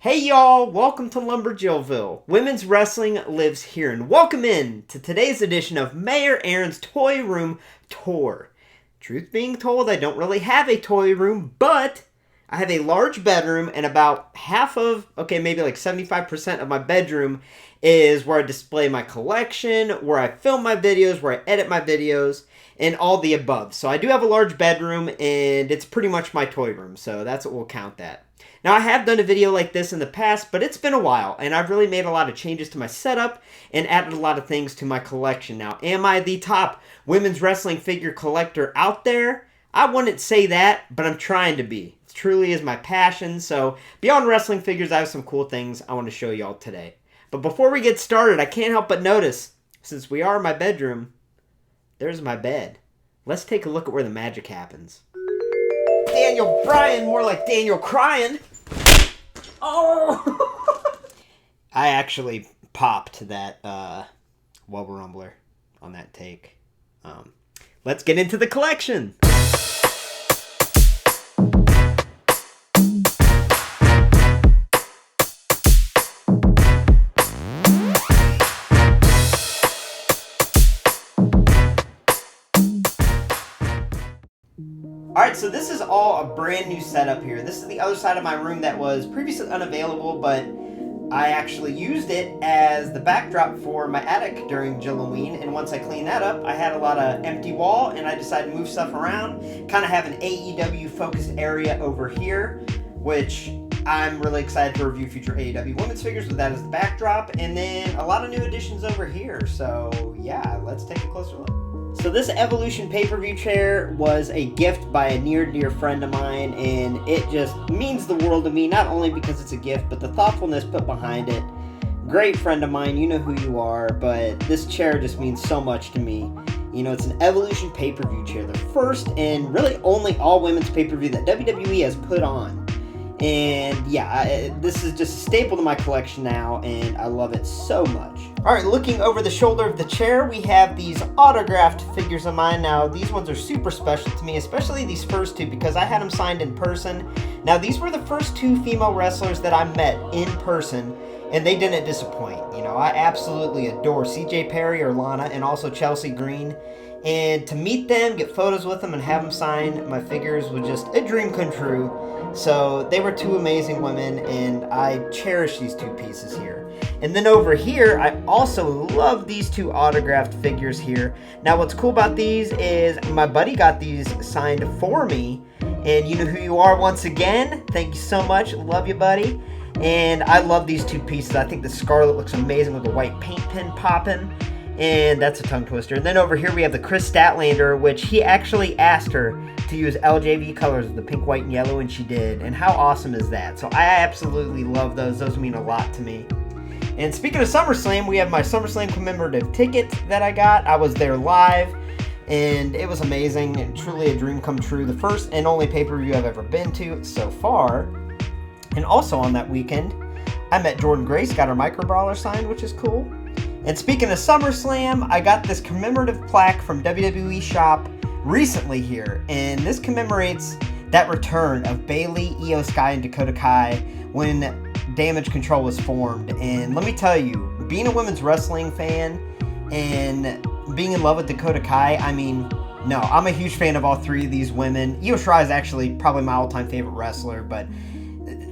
Hey y'all, welcome to LumberJillville. Women's wrestling lives here, and welcome in to today's edition of Mayor Aaron's Toy Room Tour. Truth being told, I don't really have a toy room, but I have a large bedroom, and about half of, maybe like 75% of my bedroom is where I display my collection, where I film my videos, where I edit my videos, and all the above. So I do have a large bedroom, and it's pretty much my toy room, so that's what we'll count that. Now, I have done a video like this in the past, but it's been a while, and I've really made a lot of changes to my setup and added a lot of things to my collection. Now, am I the top women's wrestling figure collector out there? I wouldn't say that, but I'm trying to be. It truly is my passion, so beyond wrestling figures, I have some cool things I want to show y'all today. But before we get started, I can't help but notice, since we are in my bedroom, there's my bed. Let's take a look at where the magic happens. Daniel Bryan, more like Daniel crying. Oh! I actually popped that Wubba Rumbler on that take. Let's get into the collection. Alright, so this is all a brand new setup here. This is the other side of my room that was previously unavailable, but I actually used it as the backdrop for my attic during Jilloween, and once I cleaned that up, I had a lot of empty wall, and I decided to move stuff around, kind of have an AEW focused area over here, which I'm really excited to review future AEW women's figures with that as the backdrop, and then a lot of new additions over here, so yeah, let's take a closer look. So this Evolution pay-per-view chair was a gift by a near dear friend of mine, and it just means the world to me, not only because it's a gift, but the thoughtfulness put behind it. Great friend of mine, you know who you are, but this chair just means so much to me. You know, it's an Evolution pay-per-view chair, the first and really only all-women's pay-per-view that WWE has put on. And yeah, this is just a staple to my collection now, and I love it so much. Alright, looking over the shoulder of the chair, we have these autographed figures of mine. Now, these ones are super special to me, especially these first two, because I had them signed in person. Now, these were the first two female wrestlers that I met in person, and they didn't disappoint. You know, I absolutely adore CJ Perry or Lana, and also Chelsea Green. And to meet them, get photos with them, and have them sign my figures was just a dream come true. So they were two amazing women, and I cherish these two pieces here. And then over here, I also love these two autographed figures here. Now what's cool about these is my buddy got these signed for me, and you know who you are once again. Thank you so much. Love you, buddy. And I love these two pieces. I think the Scarlet looks amazing with the white paint pen popping. And that's a tongue twister. And then over here we have the Chris Statlander, which he actually asked her to use LJV colors, the pink, white, and yellow, and she did. And how awesome is that? So I absolutely love those. Those mean a lot to me. And speaking of SummerSlam, we have my SummerSlam commemorative ticket that I got. I was there live, and it was amazing. And truly a dream come true. The first and only pay-per-view I've ever been to so far. And also on that weekend, I met Jordan Grace, got her micro brawler signed, which is cool. And speaking of SummerSlam, I got this commemorative plaque from WWE Shop recently here, and this commemorates that return of Bayley, Io Sky, and Dakota Kai when Damage Control was formed. And let me tell you, being a women's wrestling fan and being in love with Dakota Kai, I mean, no, I'm a huge fan of all three of these women. Io Shirai is actually probably my all-time favorite wrestler, but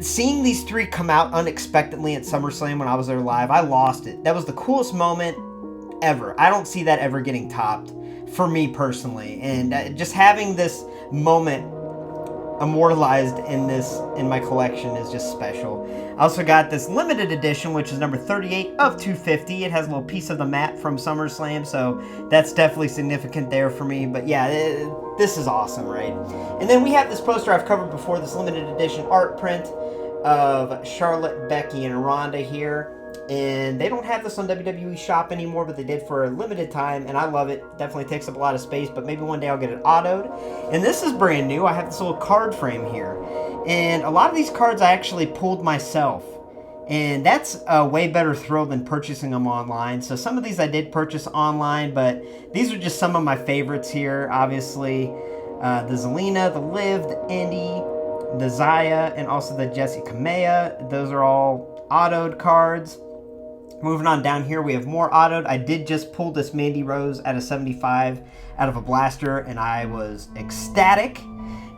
seeing these three come out unexpectedly at SummerSlam when I was there live, I lost it. That was the coolest moment ever. I don't see that ever getting topped for me personally. And just having this moment immortalized in my collection is just special. I also got this limited edition, which is number 38 of 250. It has a little piece of the mat from SummerSlam, so that's definitely significant there for me. But yeah, this is awesome, right? And then we have this poster I've covered before, this limited edition art print of Charlotte, Becky, and Ronda here. And they don't have this on WWE Shop anymore, but they did for a limited time, and I love it. Definitely takes up a lot of space, but maybe one day I'll get it autoed. And this is brand new. I have this little card frame here. And a lot of these cards I actually pulled myself. And that's a way better thrill than purchasing them online. So some of these I did purchase online, but these are just some of my favorites here. Obviously, the Zelina, the Liv, the Indy, the Zaya, and also the Jessie Kamea. Those are all autoed cards. Moving on down here, we have more autoed. I did just pull this Mandy Rose at a 75 out of a blaster, and I was ecstatic.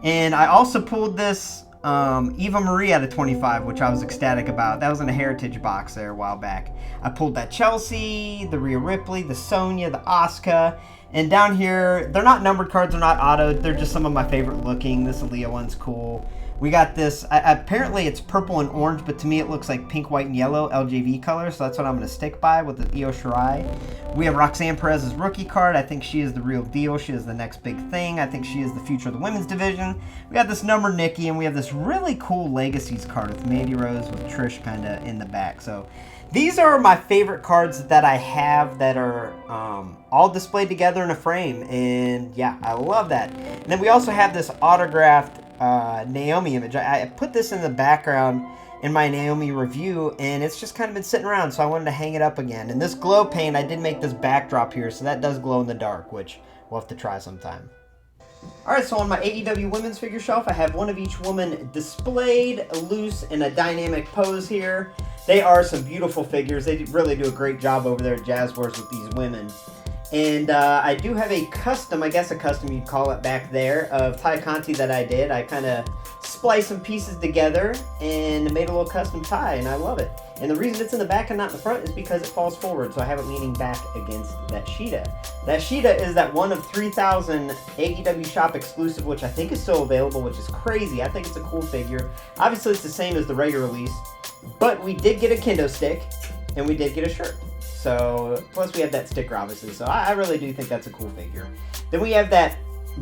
And I also pulled this Eva Marie at a 25, which I was ecstatic about. That was in a Heritage box there a while back. I pulled that Chelsea, the Rhea Ripley, the Sonya, the Asuka. And down here, they're not numbered cards, they're not autoed. They're just some of my favorite looking. This Aaliyah one's cool. We got this, apparently it's purple and orange, but to me it looks like pink, white, and yellow LJV color, so that's what I'm going to stick by with the Io Shirai. We have Roxanne Perez's rookie card. I think she is the real deal. She is the next big thing. I think she is the future of the women's division. We got this number Nikki, and we have this really cool Legacies card with Mandy Rose with Trish kind of in the back. So these are my favorite cards that I have that are all displayed together in a frame, and yeah, I love that. And then we also have this autographed Naomi image. I put this in the background in my Naomi review, and it's just kind of been sitting around, so I wanted to hang it up again. And this glow paint, I did make this backdrop here, so that does glow in the dark, which we'll have to try sometime. Alright, so on my AEW women's figure shelf, I have one of each woman displayed loose in a dynamic pose here. They are some beautiful figures. They really do a great job over there at Jazz Wars with these women. And I do have a custom, I guess a custom you'd call it back there, of Ty Conti that I did. I kind of spliced some pieces together and made a little custom tie, and I love it. And the reason it's in the back and not in the front is because it falls forward, so I have it leaning back against that Sheeta. That Sheeta is that one of 3,000 AEW shop exclusive, which I think is still available, which is crazy. I think it's a cool figure. Obviously, it's the same as the regular release, but we did get a kendo stick, and we did get a shirt. So, plus we have that sticker, obviously. So I really do think that's a cool figure. Then we have that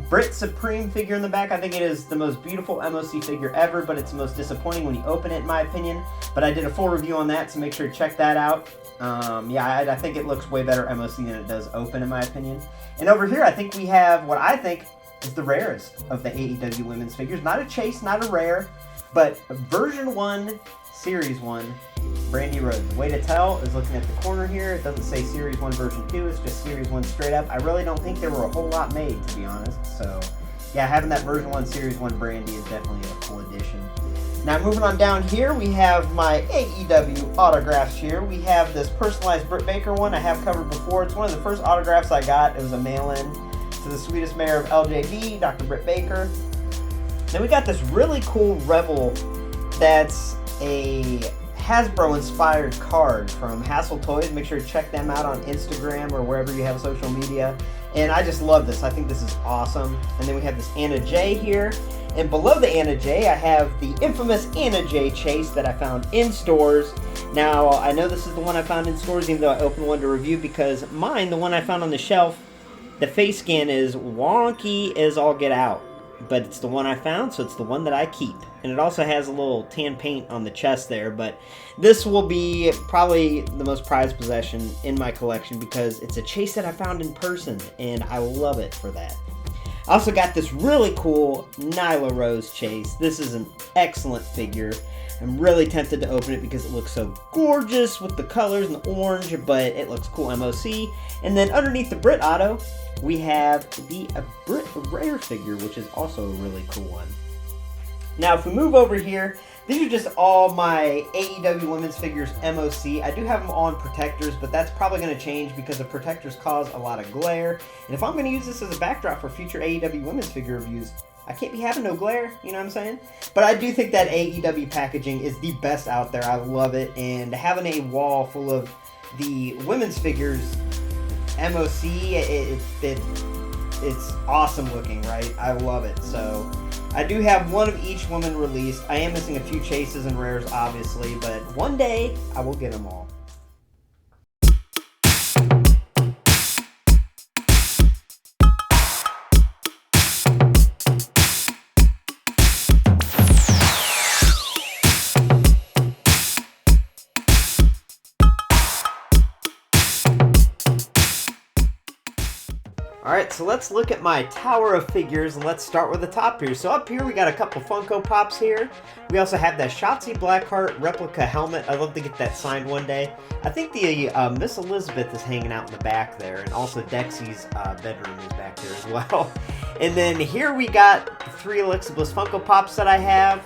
Brit Supreme figure in the back. I think it is the most beautiful MOC figure ever, but it's the most disappointing when you open it, in my opinion. But I did a full review on that, so make sure to check that out. Yeah, I think it looks way better MOC than it does open, in my opinion. And over here, I think we have what I think is the rarest of the AEW women's figures. Not a chase, not a rare, but version 1, Series 1, Brandy Rose. The way to tell is looking at the corner here. It doesn't say Series 1 version 2. It's just Series 1 straight up. I really don't think there were a whole lot made, to be honest. So, yeah, having that version 1 Series 1 Brandy is definitely a cool addition. Now, moving on down here, we have my AEW autographs here. We have this personalized Britt Baker one I have covered before. It's one of the first autographs I got. It was a mail-in to the sweetest mayor of LJV, Dr. Britt Baker. Then we got this really cool Rebel that's a Hasbro-inspired card from Hassle Toys. Make sure to check them out on Instagram or wherever you have social media. And I just love this. I think this is awesome. And then we have this Anna J here. And below the Anna J, I have the infamous Anna J chase that I found in stores. Now, I know this is the one I found in stores, even though I opened one to review, because mine, the one I found on the shelf, the face scan is wonky as all get out. But it's the one I found, so it's the one that I keep. And it also has a little tan paint on the chest there, but this will be probably the most prized possession in my collection because it's a chase that I found in person, and I love it for that. I also got this really cool Nyla Rose chase. This is an excellent figure. I'm really tempted to open it because it looks so gorgeous with the colors and the orange, but it looks cool MOC. And then underneath the Brit Auto, we have the Brit Rare figure, which is also a really cool one. Now, if we move over here, these are just all my AEW women's figures MOC. I do have them on protectors, but that's probably going to change because the protectors cause a lot of glare. And if I'm going to use this as a backdrop for future AEW women's figure reviews, I can't be having no glare, you know what I'm saying? But I do think that AEW packaging is the best out there. I love it. And having a wall full of the women's figures MOC, it's awesome looking, right? I love it. So I do have one of each woman released. I am missing a few chases and rares, obviously, but one day I will get them all. Alright, so let's look at my tower of figures, and let's start with the top here. So up here we got a couple Funko Pops here. We also have that Shotzi Blackheart replica helmet. I'd love to get that signed one day. I think the Miss Elizabeth is hanging out in the back there, and also Dexy's bedroom is back there as well. And then here we got 3 Alexa Bliss Funko Pops that I have,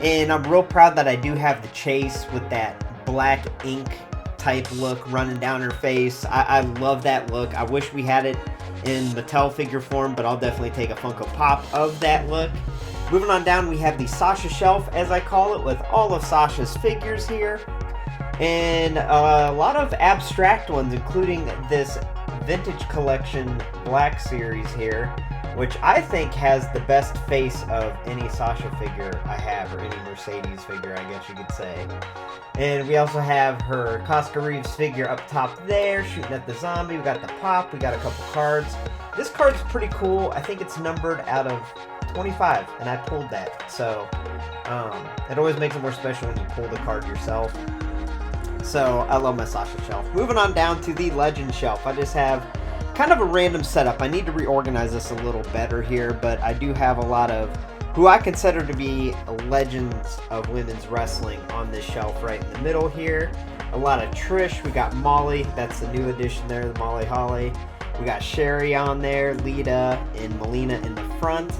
and I'm real proud that I do have the Chase with that black ink type look running down her face. I love that look. I wish we had it in Mattel figure form, but I'll definitely take a Funko Pop of that look. Moving on down, we have the Sasha shelf, as I call it, with all of Sasha's figures here. And a lot of abstract ones, including this Vintage Collection Black Series here, which I think has the best face of any Sasha figure I have, or any Mercedes figure, I guess you could say. And we also have her Cosca Reeves figure up top there, shooting at the zombie. We got the pop, we got a couple cards. This card's pretty cool. I think it's numbered out of 25, and I pulled that. So, it always makes it more special when you pull the card yourself. So, I love my Sasha shelf. Moving on down to the Legend shelf. I just have kind of a random setup. I need to reorganize this a little better here, but I do have a lot of who I consider to be legends of women's wrestling on this shelf right in the middle here. A lot of Trish. We got Molly. That's the new addition there, the Molly Holly. We got Sherry on there, Lita, and Melina in the front.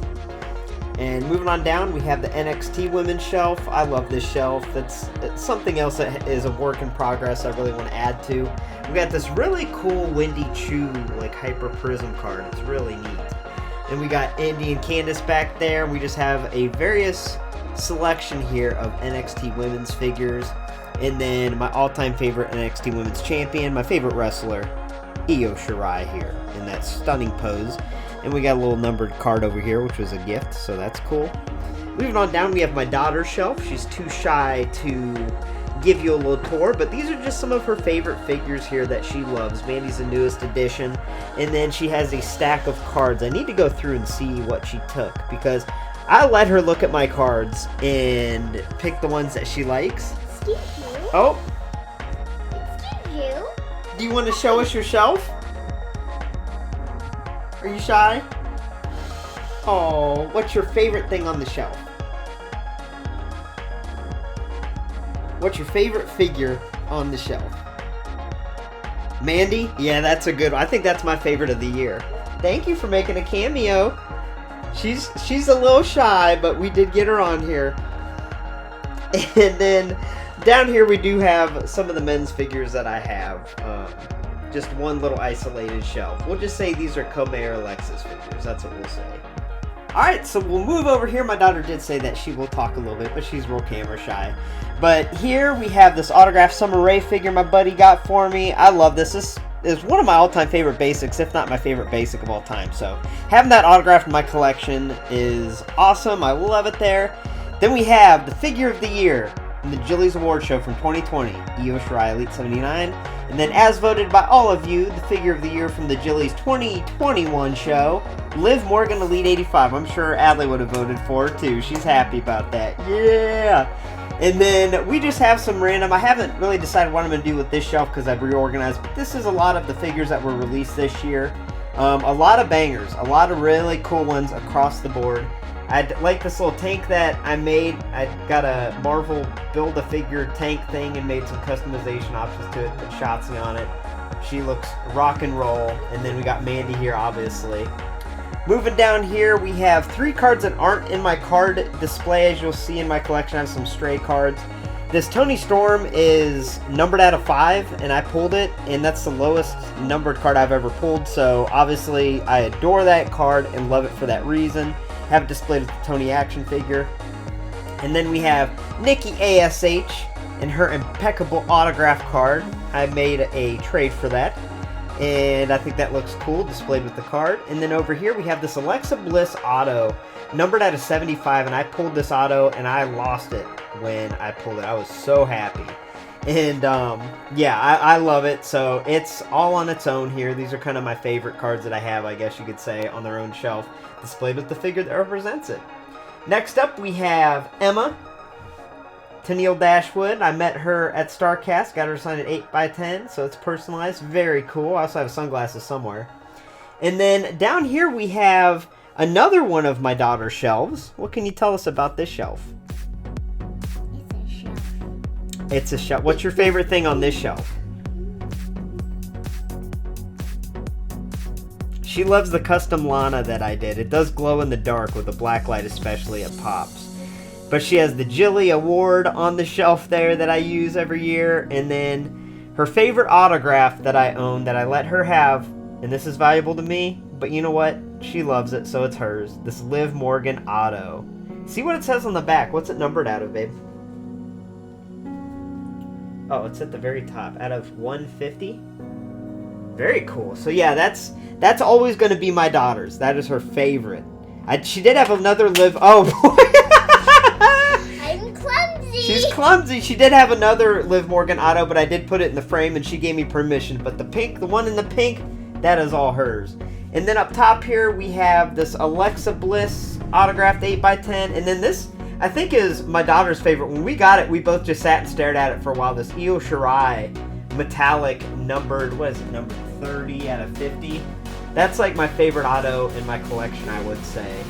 And moving on down, we have the NXT women's shelf. I love this shelf. It's something else that is a work in progress I really want to add to. We got this really cool Wendy Chu, like Hyper Prism card. It's really neat. And we got Andy and Candice back there. We just have a various selection here of NXT women's figures. And then my all-time favorite NXT women's champion, my favorite wrestler, Io Shirai here in that stunning pose. And we got a little numbered card over here, which was a gift, so that's cool. Moving on down, we have my daughter's shelf. She's too shy to give you a little tour, but these are just some of her favorite figures here that she loves. Mandy's the newest addition, and then she has a stack of cards. I need to go through and see what she took, because I let her look at my cards and pick the ones that she likes. Excuse you? Oh. Excuse you? Do you want to show us your shelf? Are you shy? Oh, what's your favorite thing on the shelf? What's your favorite figure on the shelf? Mandy? Yeah, that's a good one. I think that's my favorite of the year. Thank you for making a cameo. She's a little shy, but we did get her on here. And then down here we do have some of the men's figures that I have. Just one little isolated shelf. We'll just say these are Kome or Alexis figures. That's what we'll say. Alright, so we'll move over here. My daughter did say that she will talk a little bit, but she's real camera shy. But here we have this autographed Summer Rae figure my buddy got for me. I love this. This is one of my all-time favorite basics, if not my favorite basic of all time. So having that autographed in my collection is awesome. I love it there. Then we have the figure of the year from the Jillies Award Show from 2020, Io Shirai Elite 79. And then as voted by all of you, the figure of the year from the Jillies 2021 show, Liv Morgan Elite 85. I'm sure Adley would have voted for her too. She's happy about that. Yeah! And then we just have some random, I haven't really decided what I'm going to do with this shelf because I've reorganized, but this is a lot of the figures that were released this year. A lot of bangers, a lot of really cool ones across the board. I like this little tank that I made. I got a Marvel Build-A-Figure tank thing and made some customization options to it, put Shotzi on it. She looks rock and roll. And then we got Mandy here, obviously. Moving down here, we have 3 cards that aren't in my card display. As you'll see in my collection, I have some stray cards. This Toni Storm is numbered out of 5, and I pulled it, and that's the lowest numbered card I've ever pulled. So obviously, I adore that card and love it for that reason. Have it displayed with the Toni action figure. And then we have Nikki ASH and her impeccable autograph card. I made a trade for that, and I think that looks cool displayed with the card. And then over here we have this Alexa Bliss auto numbered out of 75, and I pulled this auto and I lost it when I pulled it. I was so happy. And yeah, I love it. So it's all on its own here. These are kind of my favorite cards that I have, I guess you could say, on their own shelf, displayed with the figure that represents it. Next up, we have Emma, Tennille Dashwood. I met her at StarCast, got her signed at 8x10, so it's personalized. Very cool. I also have sunglasses somewhere. And then down here we have another one of my daughter's shelves. What can you tell us about this shelf? It's a shelf. What's your favorite thing on this shelf? She loves the custom Lana that I did. It does glow in the dark with the black light, especially it pops. But she has the Jilly Award on the shelf there that I use every year. And then her favorite autograph that I own that I let her have, and this is valuable to me, but you know what? She loves it, so it's hers. This Liv Morgan auto. See what it says on the back. What's it numbered out of, babe? Oh, it's at the very top. Out of 150? Very cool. So yeah, that's always going to be my daughter's. That is her favorite. She did have another Liv... Oh, boy. I'm clumsy. She's clumsy. She did have another Liv Morgan auto, but I did put it in the frame, and she gave me permission. But the one in the pink, that is all hers. And then up top here, we have this Alexa Bliss autographed 8x10. And then this, I think, is my daughter's favorite. When we got it, we both just sat and stared at it for a while. This Io Shirai metallic numbered, what is it, number 30 out of 50. That's like my favorite auto in my collection, I would say.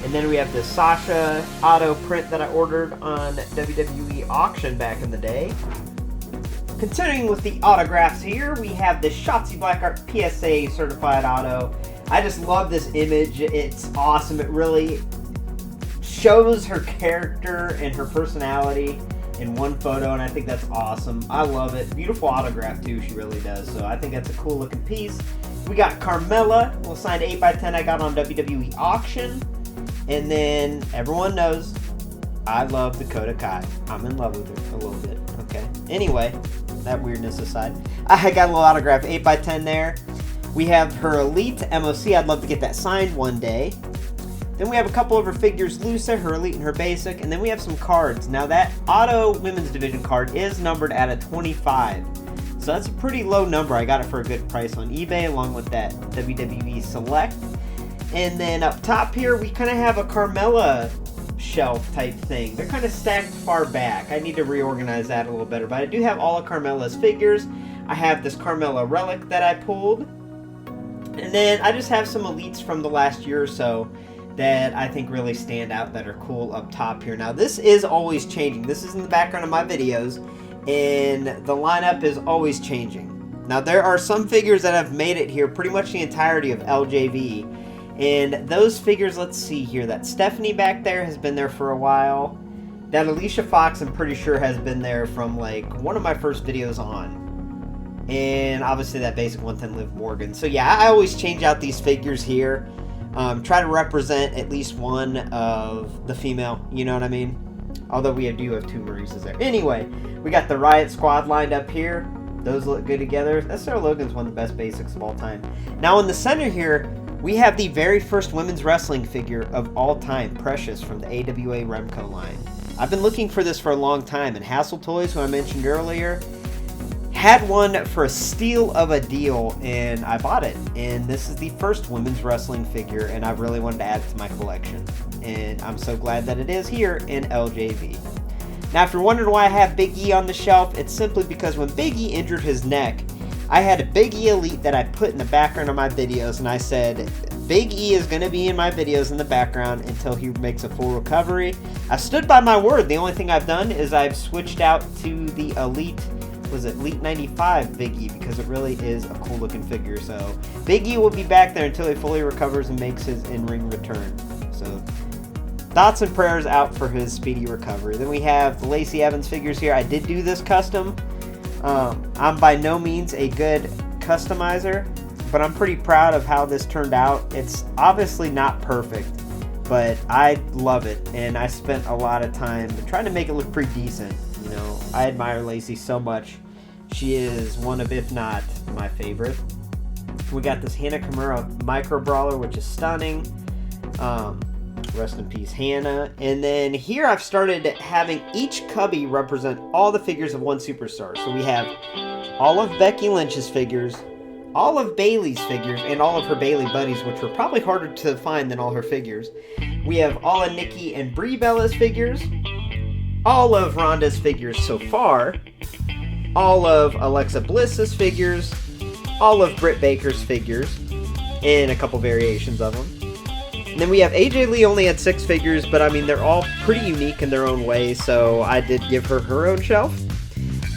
And then we have this Sasha auto print that I ordered on WWE auction back in the day. Continuing with the autographs here, we have the Shotzi Blackheart PSA certified auto. I just love this image. It's awesome. It really shows her character and her personality in one photo, and I think that's awesome. I love it. Beautiful autograph, too. She really does. So I think that's a cool looking piece. We got Carmella, a little signed 8x10 I got on WWE auction. And then everyone knows I love Dakota Kai. I'm in love with her a little bit. Okay. Anyway, that weirdness aside, I got a little autograph 8x10 there. We have her Elite MOC. I'd love to get that signed one day. Then we have a couple of her figures, Lusa, her Elite, and her Basic. And then we have some cards. Now that Auto Women's Division card is numbered at a 25. So that's a pretty low number. I got it for a good price on eBay along with that WWE Select. And then up top here, we kind of have a Carmella shelf type thing. They're kind of stacked far back. I need to reorganize that a little better. But I do have all of Carmella's figures. I have this Carmella relic that I pulled. And then I just have some Elites from the last year or so that I think really stand out that are cool up top here. Now this is always changing. This is in the background of my videos, and the lineup is always changing. Now there are some figures that have made it here pretty much the entirety of LJV, and those figures, let's see here, that Stephanie back there has been there for a while. That Alicia Fox, I'm pretty sure, has been there from like one of my first videos on. And obviously that basic 110 Liv Morgan. So yeah, I always change out these figures here. Try to represent at least one of the female, you know what I mean? Although we do have two Marises there. Anyway, we got the Riot Squad lined up here. Those look good together. Sarah Logan's one of the best basics of all time. Now in the center here, we have the very first women's wrestling figure of all time, Precious, from the AWA Remco line. I've been looking for this for a long time, and Hassel Toys, who I mentioned earlier, had one for a steal of a deal, and I bought it. And this is the first women's wrestling figure, and I really wanted to add it to my collection. And I'm so glad that it is here in LJV. Now, if you're wondering why I have Big E on the shelf, it's simply because when Big E injured his neck, I had a Big E Elite that I put in the background of my videos, and I said, Big E is going to be in my videos in the background until he makes a full recovery. I stood by my word. The only thing I've done is I've switched out to the Elite, was it Elite 95 Big E, because it really is a cool looking figure. So Big E will be back there until he fully recovers and makes his in-ring return. So thoughts and prayers out for his speedy recovery. Then we have the Lacey Evans figures here. I did do this custom. I'm by no means a good customizer, but I'm pretty proud of how this turned out. It's obviously not perfect, but I love it, and I spent a lot of time trying to make it look pretty decent. You know, I admire Lacey so much. She is one of, if not my favorite. We got this Hannah Kimura Micro Brawler, which is stunning. Rest in peace, Hannah. And then here I've started having each cubby represent all the figures of one superstar. So we have all of Becky Lynch's figures, all of Bayley's figures, and all of her Bayley buddies, which were probably harder to find than all her figures. We have all of Nikki and Brie Bella's figures, all of Ronda's figures so far, all of Alexa Bliss's figures, all of Britt Baker's figures, and a couple variations of them. And then we have AJ Lee only had 6 figures, but I mean, they're all pretty unique in their own way, so I did give her her own shelf.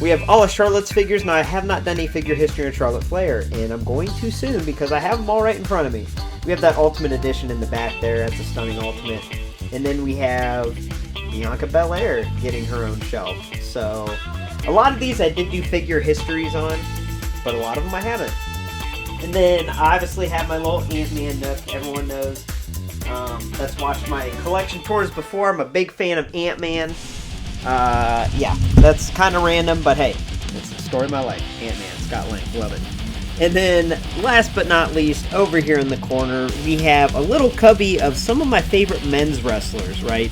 We have all of Charlotte's figures. Now, I have not done a figure history on Charlotte Flair, and I'm going to soon because I have them all right in front of me. We have that Ultimate Edition in the back there. That's a stunning Ultimate. And then we have Bianca Belair getting her own shelf. So, a lot of these I did do figure histories on, but a lot of them I haven't. And then I obviously have my little Ant-Man nook. Everyone knows. That's watched my collection tours before. I'm a big fan of Ant-Man. Yeah, that's kind of random, but hey, it's the story of my life. Ant-Man, Scott Lang, love it. And then, last but not least, over here in the corner, we have a little cubby of some of my favorite men's wrestlers, right?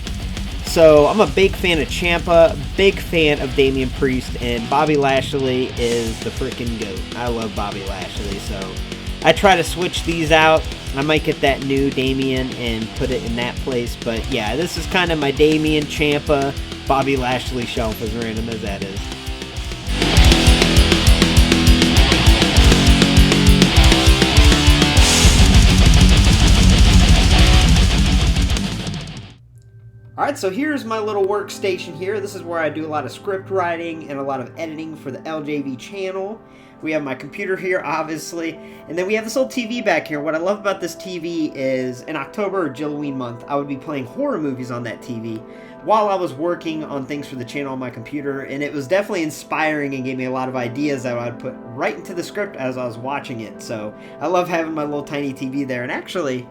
So, I'm a big fan of Ciampa, big fan of Damian Priest, and Bobby Lashley is the freaking GOAT. I love Bobby Lashley, so I try to switch these out. I might get that new Damian and put it in that place, but yeah, this is kind of my Damian, Ciampa, Bobby Lashley shelf, as random as that is. Alright, so here's my little workstation here. This is where I do a lot of script writing and a lot of editing for the LJV channel. We have my computer here, obviously. And then we have this old TV back here. What I love about this TV is in October or Jilloween month, I would be playing horror movies on that TV while I was working on things for the channel on my computer. And it was definitely inspiring and gave me a lot of ideas that I would put right into the script as I was watching it. So I love having my little tiny TV there. And actually,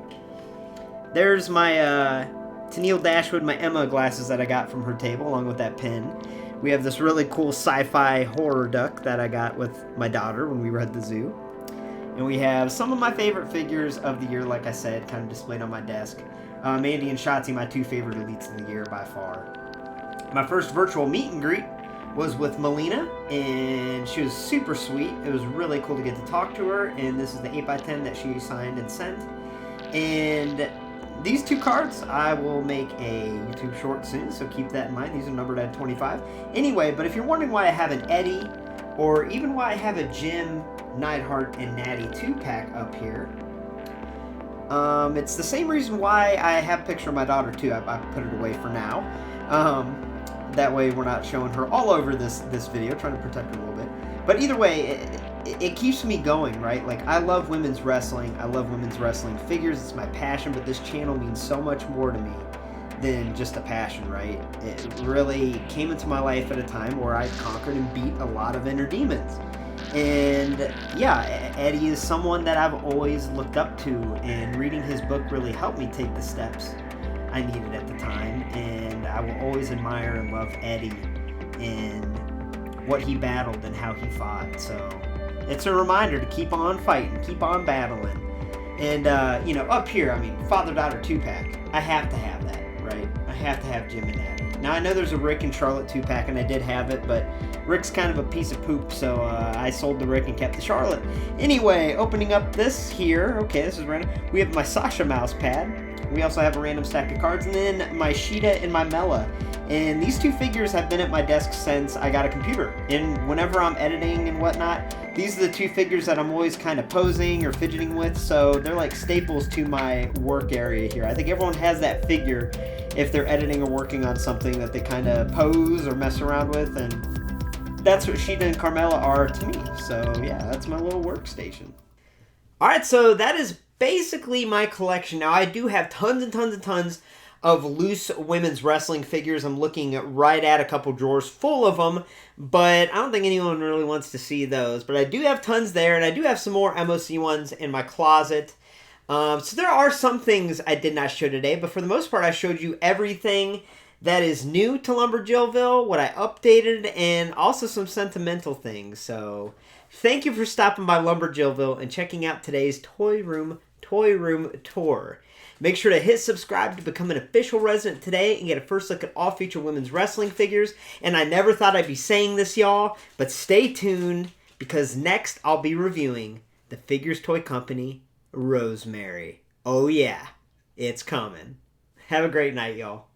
there's my Tennille Dashwood, my Emma glasses that I got from her table, along with that pen. We have this really cool sci-fi horror duck that I got with my daughter when we were at the zoo. And we have some of my favorite figures of the year, like I said, kind of displayed on my desk. Mandy and Shotzi, my two favorite elites of the year by far. My first virtual meet and greet was with Melina, and she was super sweet. It was really cool to get to talk to her, and this is the 8x10 that she signed and sent. And these two cards, I will make a YouTube short soon, so keep that in mind. These are numbered at 25. Anyway, but if you're wondering why I have an Eddie, or even why I have a Jim, Neidhart, and Natty 2-pack up here, it's the same reason why I have a picture of my daughter, too. I put it away for now. That way we're not showing her all over this video, trying to protect her a little bit. But either way, it keeps me going, right? Like, I love women's wrestling. I love women's wrestling figures. It's my passion, but this channel means so much more to me than just a passion, right? It really came into my life at a time where I conquered and beat a lot of inner demons. And yeah, Eddie is someone that I've always looked up to, and reading his book really helped me take the steps I needed at the time. And I will always admire and love Eddie and what he battled and how he fought. So it's a reminder to keep on fighting, keep on battling. And, you know, up here, I mean, father-daughter 2-pack. I have to have that, right? I have to have Jim and Natty. Now, I know there's a Rick and Charlotte 2-pack, and I did have it, but Rick's kind of a piece of poop, so I sold the Rick and kept the Charlotte. Anyway, opening up this here. Okay, this is random. We have my Sasha mouse pad. We also have a random stack of cards, and then my Sheeta and my Mela. And these two figures have been at my desk since I got a computer. And whenever I'm editing and whatnot, these are the two figures that I'm always kind of posing or fidgeting with, so they're like staples to my work area here. I think everyone has that figure if they're editing or working on something that they kind of pose or mess around with, and that's what Sheeta and Carmella are to me. So yeah, that's my little workstation. Alright, so that is basically my collection. Now, I do have tons and tons and tons of loose women's wrestling figures. I'm looking right at a couple drawers full of them, but I don't think anyone really wants to see those. But I do have tons there, and I do have some more MOC ones in my closet. So there are some things I did not show today, but for the most part, I showed you everything that is new to LumberJillville, what I updated, and also some sentimental things. So thank you for stopping by LumberJillville and checking out today's Toy Room tour. Make sure to hit subscribe to become an official resident today and get a first look at all future women's wrestling figures. And I never thought I'd be saying this, y'all, but stay tuned, because next I'll be reviewing the Figures Toy Company Rosemary. Oh yeah, it's coming. Have a great night, y'all.